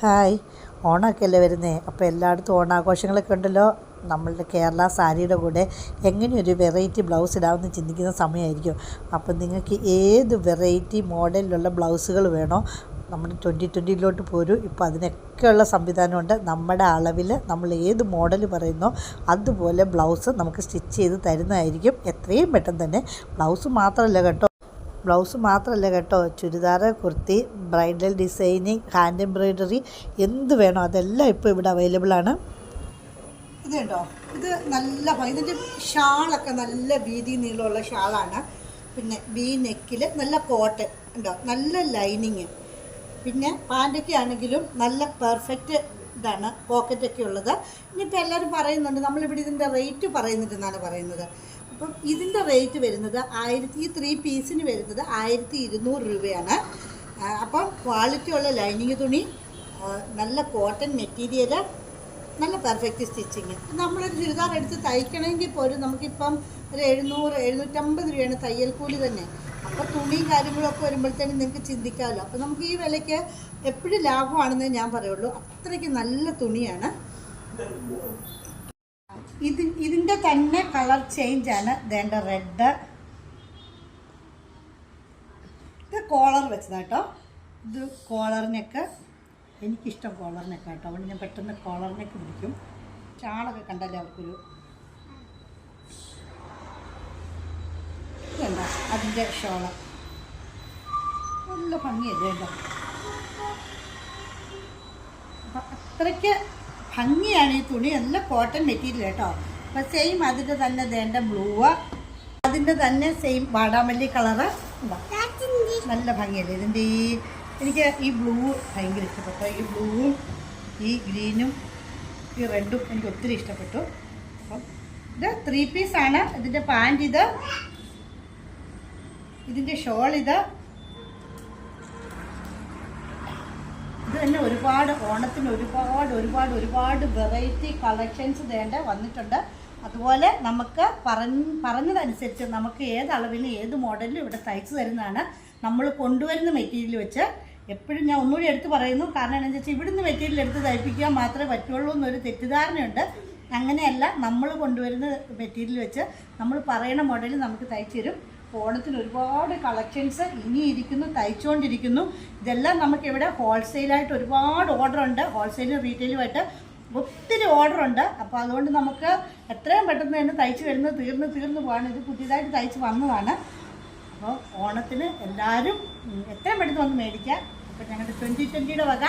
Hi, ഓണമൊക്കെ അല്ലേ വരുന്നത്. അപ്പോൾ എല്ലായിടത്തും ഓണാഘോഷങ്ങളൊക്കെ ഉണ്ടല്ലോ. നമ്മളുടെ കേരള സാരിയുടെ കൂടെ എങ്ങനെയൊരു വെറൈറ്റി ബ്ലൗസ് ഇടാമെന്ന് ചിന്തിക്കുന്ന സമയമായിരിക്കും. അപ്പം നിങ്ങൾക്ക് ഏത് വെറൈറ്റി മോഡലിലുള്ള ബ്ലൗസുകൾ വേണോ, നമ്മുടെ 2020 പോരും. ഇപ്പോൾ അതിനൊക്കെയുള്ള സംവിധാനമുണ്ട്. നമ്മുടെ അളവിൽ നമ്മൾ ഏത് മോഡൽ പറയുന്നോ അതുപോലെ ബ്ലൗസ് നമുക്ക് സ്റ്റിച്ച് ചെയ്ത് തരുന്നതായിരിക്കും. എത്രയും പെട്ടെന്ന് തന്നെ. ബ്ലൗസ് മാത്രമല്ല കേട്ടോ, churidar, kurti, bridal designing, hand embroidery, എന്ത് വേണോ അതെല്ലാം ഇപ്പോൾ ഇവിടെ അവൈലബിൾ ആണ്. ഇത് കേട്ടോ, ഇത് നല്ല ഇതിൻ്റെ ഷാളൊക്കെ നല്ല വീതി നീളമുള്ള ഷാളാണ്. പിന്നെ വി നെക്കിൽ നല്ല കോട്ടൺ ഉണ്ടോ, നല്ല ലൈനിങ്. പിന്നെ പാൻറ്റൊക്കെ ആണെങ്കിലും നല്ല പെർഫെക്റ്റ് ഇതാണ്, പോക്കറ്റൊക്കെ ഉള്ളത്. ഇനിയിപ്പോൾ എല്ലാവരും പറയുന്നുണ്ട്, നമ്മളിവിടെ ഇതിൻ്റെ റേറ്റ് പറയുന്നുണ്ടെന്നാണ് പറയുന്നത്. അപ്പം ഇതിൻ്റെ റേറ്റ് വരുന്നത് ഈ 3 പീസിന് വരുന്നത് 1200 രൂപയാണ്. അപ്പം ക്വാളിറ്റി ഉള്ള ലൈനിങ് തുണി, നല്ല കോട്ടൺ മെറ്റീരിയൽ, നല്ല പെർഫെക്റ്റ് സ്റ്റിച്ചിങ്. നമ്മളൊരു ചുരിദാർ എടുത്ത് തയ്ക്കണമെങ്കിൽ പോലും നമുക്കിപ്പം ഒരു 700-750 രൂപയാണ് തയ്യൽ കൂലി തന്നെ. അപ്പോൾ തുണിയും കാര്യങ്ങളൊക്കെ വരുമ്പോഴത്തേനും നിങ്ങൾക്ക് ചിന്തിക്കാമല്ലോ. അപ്പോൾ നമുക്ക് ഈ വിലയ്ക്ക് എപ്പോഴും ലാഭമാണെന്നേ ഞാൻ പറയുള്ളൂ. അത്രയ്ക്ക് നല്ല തുണിയാണ്. ഇതിൻ്റെ തന്നെ കളർ ചേഞ്ചാണ്. വേണ്ട റെഡ്, ഇത് കോളർ വെച്ചതാട്ടോ. ഇത് കോളറിനൊക്കെ എനിക്കിഷ്ടം, കോളറിനൊക്കെ കേട്ടോ. അതുകൊണ്ട് ഞാൻ പെട്ടെന്ന് കോളറിനൊക്കെ പിടിക്കും. ഷാളൊക്കെ കണ്ടല്ലേ അവർക്കൊരു ഇതുണ്ട, അതിൻ്റെ ഷോള് നല്ല ഭംഗിയല്ലേ കേട്ടോ. അപ്പം അത്രയ്ക്ക് ഭംഗിയാണ് ഈ തുണി. നല്ല കോട്ടൺ മെറ്റീരിയൽ കേട്ടോ. അപ്പം സെയിം അതിൻ്റെ തന്നെ വേണ്ട ബ്ലൂ, അതിൻ്റെ തന്നെ സെയിം വാടാമല്ലി കളറ് നല്ല ഭംഗിയല്ലേ ഇതിൻ്റെ. എനിക്ക് ഈ ബ്ലൂ ഭയങ്കര ഇഷ്ടപ്പെട്ടു. ഈ ബ്ലൂവും ഈ ഗ്രീനും ഈ റെഡും എനിക്ക് ഒത്തിരി ഇഷ്ടപ്പെട്ടു. അപ്പം ഇത് 3 പീസാണ്. ഇതിൻ്റെ പാൻറ് ഇതിൻ്റെ ഷോൾ ഇത് തന്നെ ഒരുപാട് ഓണത്തിന് ഒരുപാട് വെറൈറ്റി കളക്ഷൻസ് വന്നിട്ടുണ്ട്. അതുപോലെ നമുക്ക് പറഞ്ഞതനുസരിച്ച് നമുക്ക് ഏത് അളവിലും ഏത് മോഡലിലും ഇവിടെ തയ്ച്ച് തരുന്നതാണ്. നമ്മൾ കൊണ്ടുവരുന്ന മെറ്റീരിയൽ വെച്ച് എപ്പോഴും ഞാൻ ഒന്നുകൂടി എടുത്ത് പറയുന്നു. കാരണം എന്താണെന്ന് വെച്ചാൽ ഇവിടുന്ന് മെറ്റീരിയൽ എടുത്ത് തയ്പ്പിക്കാൻ മാത്രമേ പറ്റുള്ളൂ എന്നൊരു തെറ്റിദ്ധാരണയുണ്ട്. അങ്ങനെയല്ല, നമ്മൾ കൊണ്ടുവരുന്ന മെറ്റീരിയൽ വെച്ച് നമ്മൾ പറയുന്ന മോഡലിൽ നമുക്ക് തയ്ച്ചു തരും. ഓണത്തിന് ഒരുപാട് കളക്ഷൻസ് ഇനിയിരിക്കുന്നു, തയ്ച്ചുകൊണ്ടിരിക്കുന്നു. ഇതെല്ലാം നമുക്കിവിടെ ഹോൾസെയിലായിട്ട് ഒരുപാട് ഓർഡറുണ്ട്. ഹോൾസെയിലും റീറ്റെയിലുമായിട്ട് ഒത്തിരി ഓർഡറുണ്ട്. അപ്പോൾ അതുകൊണ്ട് നമുക്ക് എത്രയും പെട്ടെന്ന് തന്നെ തയ്ച്ച് വരുന്നത് തീർന്നു പോകാണ്. ഇത് പുതിയതായിട്ട് തയ്ച്ച് വന്നതാണ്. അപ്പോൾ ഓണത്തിന് എല്ലാവരും എത്രയും പെട്ടെന്ന് വന്ന് മേടിക്കുക. അപ്പോൾ ഞങ്ങളുടെ 2020 വക